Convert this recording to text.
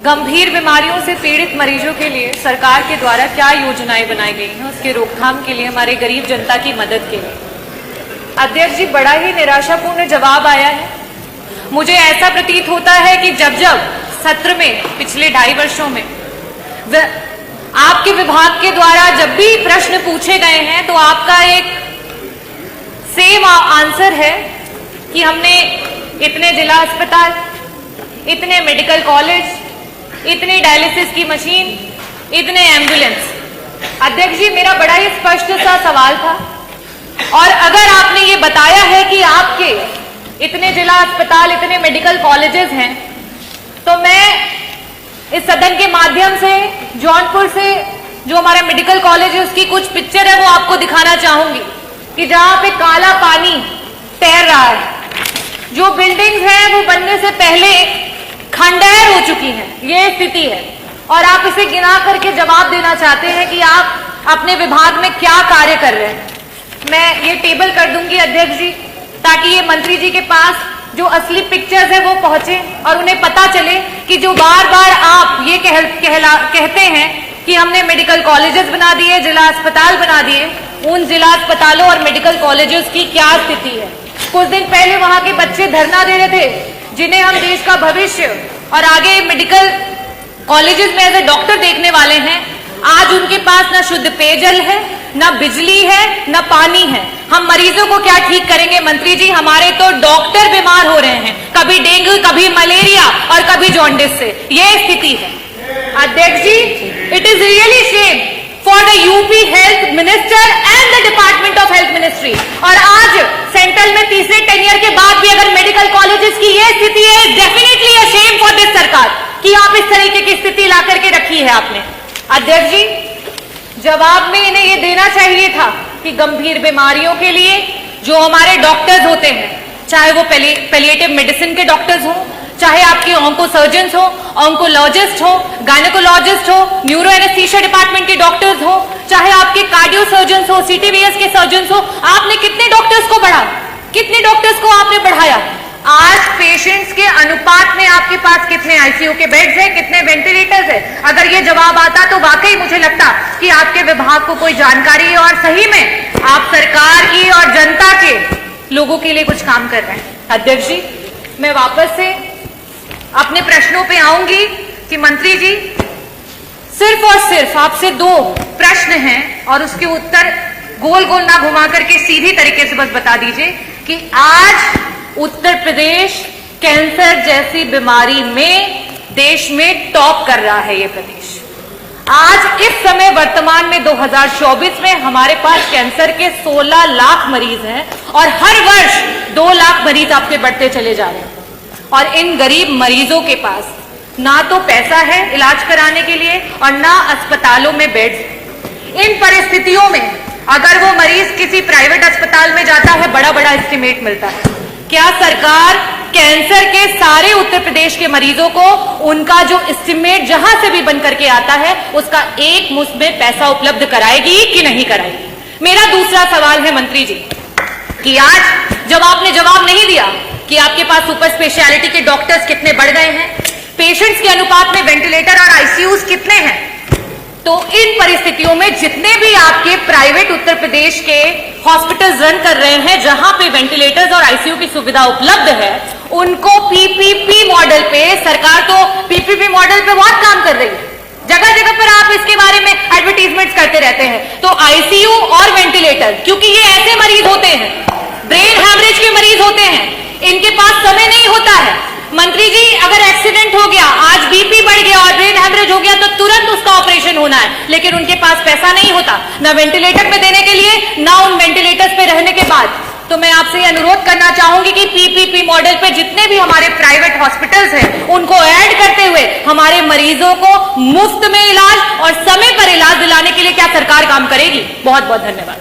गंभीर बीमारियों से पीड़ित मरीजों के लिए सरकार के द्वारा क्या योजनाएं बनाई गई हैं, उसके रोकथाम के लिए, हमारे गरीब जनता की मदद के लिए। अध्यक्ष जी, बड़ा ही निराशापूर्ण जवाब आया है। मुझे ऐसा प्रतीत होता है कि जब जब सत्र में पिछले 2.5 वर्षों में आपके विभाग के द्वारा जब भी प्रश्न पूछे गए हैं तो आपका एक सेम आंसर है कि हमने इतने जिला अस्पताल, इतने मेडिकल कॉलेज, इतनी डायलिसिस की मशीन, इतने एम्बुलेंस। अध्यक्ष जी, मेरा बड़ा ही स्पष्ट सा सवाल था, और अगर आपने ये बताया है कि आपके इतने जिला अस्पताल, इतने मेडिकल कॉलेजेस हैं, तो मैं इस सदन के माध्यम से जौनपुर से जो हमारा मेडिकल कॉलेज है उसकी कुछ पिक्चर है वो आपको दिखाना चाहूंगी कि जहां पे काला पानी तैर रहा है, जो बिल्डिंग्स हैं वो बनने से पहले खंडहर हो चुकी हैं, ये स्थिति है। और आप इसे गिना करके जवाब देना चाहते हैं कि आप अपने विभाग में क्या कार्य कर रहे हैं। मैं ये टेबल कर दूंगी अध्यक्ष जी, ताकि ये मंत्री जी के पास जो असली पिक्चर्स है वो पहुंचे और उन्हें पता चले कि जो बार बार आप ये कहते हैं कि हमने मेडिकल कॉलेजेस बना दिए, जिला अस्पताल बना दिए, उन जिला अस्पतालों और मेडिकल कॉलेजेस की क्या स्थिति है। कुछ दिन पहले वहां के बच्चे धरना दे रहे थे, जिन्हें हम देश का भविष्य और आगे मेडिकल कॉलेजेस में एज ए डॉक्टर देखने वाले हैं। आज उनके पास ना शुद्ध पेयजल है, ना बिजली है, ना पानी है। हम मरीजों को क्या ठीक करेंगे मंत्री जी? हमारे तो डॉक्टर बीमार हो रहे हैं, कभी डेंगू, कभी मलेरिया और कभी जॉन्डिस से। ये स्थिति है अध्यक्ष जी। It is really shame for the UP health minister and the department of health ministry. और आज सेंट्रल में तीसरे टेन्योर के बाद भी अगर मेडिकल कॉलेजेस की ये स्थिति है, definitely a shame for this सरकार कि आप इस तरीके की स्थिति ला करके रखी है आपने। अध्यक्ष जी, जवाब में इन्हें ये देना चाहिए था कि गंभीर बीमारियों के लिए जो हमारे डॉक्टर्स होते हैं, चाहे वो पैलिएटिव मेडिसिन के डॉक्टर्स हो, चाहे आपके ऑन्को सर्जन्स हो, ऑन्कोलॉजिस्ट हो, गायनेकोलॉजिस्ट हो, न्यूरो एनेस्थीसिया डिपार्टमेंट के डॉक्टर्स हो, चाहे आपके कार्डियो सर्जन्स हो, सीटीबीएस के सर्जन्स हो, आपने कितने डॉक्टर्स को बढ़ा, कितने डॉक्टर्स को आपने बढ़ाया? आज पेशेंट्स के अनुपात में आपके पास कितने आईसीयू के बेड्स हैं, कितने वेंटिलेटर्स हैं? अगर ये जवाब आता तो वाकई मुझे लगता कि आपके विभाग को कोई जानकारी है और सही में आप सरकार की और जनता के लोगों के लिए कुछ काम कर रहे हैं। अध्यक्ष जी, मैं वापस से अपने प्रश्नों पे आऊंगी कि मंत्री जी, सिर्फ और सिर्फ आपसे 2 प्रश्न हैं और उसके उत्तर गोल गोल ना घुमा करके सीधी तरीके से बस बता दीजिए कि आज उत्तर प्रदेश कैंसर जैसी बीमारी में देश में टॉप कर रहा है। ये प्रदेश आज इस समय वर्तमान में 2024 में हमारे पास कैंसर के 16 लाख मरीज हैं और हर वर्ष 2 लाख मरीज आपके बढ़ते चले जा रहे हैं। और इन गरीब मरीजों के पास ना तो पैसा है इलाज कराने के लिए और ना अस्पतालों में बेड्स। इन परिस्थितियों में अगर वो मरीज किसी प्राइवेट अस्पताल में जाता है, बड़ा बड़ा एस्टिमेट मिलता है। क्या सरकार कैंसर के सारे उत्तर प्रदेश के मरीजों को उनका जो एस्टिमेट जहां से भी बन करके आता है उसका एक मुश्त में पैसा उपलब्ध कराएगी कि नहीं कराएगी? मेरा दूसरा सवाल है मंत्री जी कि आज जब आपने जवाब नहीं दिया कि आपके पास सुपर स्पेशलिटी के डॉक्टर्स कितने बढ़ गए हैं, पेशेंट्स के अनुपात में वेंटिलेटर और आईसीयूज कितने हैं, तो इन परिस्थितियों में जितने भी आपके प्राइवेट उत्तर प्रदेश के हॉस्पिटल्स रन कर रहे हैं जहां पे वेंटिलेटर्स और आईसीयू की सुविधा उपलब्ध है, उनको पीपीपी मॉडल पे, सरकार तो पीपीपी मॉडल पे बहुत काम कर रही है, जगह जगह पर आप इसके बारे में एडवर्टीजमेंट्स करते रहते हैं। तो आईसीयू और वेंटिलेटर, क्योंकि ये ऐसे मरीज होते हैं, ब्रेन हैमरेज के मरीज होते हैं, इनके पास समय नहीं होता है। मंत्री जी, अगर एक्सीडेंट हो गया, आज बीपी बढ़ गया और ब्रेन हैमरेज हो गया तो तुरंत उसका ऑपरेशन होना है, लेकिन उनके पास पैसा नहीं होता ना वेंटिलेटर पे देने के लिए, ना उन वेंटिलेटर्स पे रहने के बाद। तो मैं आपसे अनुरोध करना चाहूंगी कि पीपीपी मॉडल पे जितने भी हमारे प्राइवेट हॉस्पिटल्स हैं उनको ऐड करते हुए हमारे मरीजों को मुफ्त में इलाज और समय पर इलाज दिलाने के लिए क्या सरकार काम करेगी? बहुत बहुत धन्यवाद।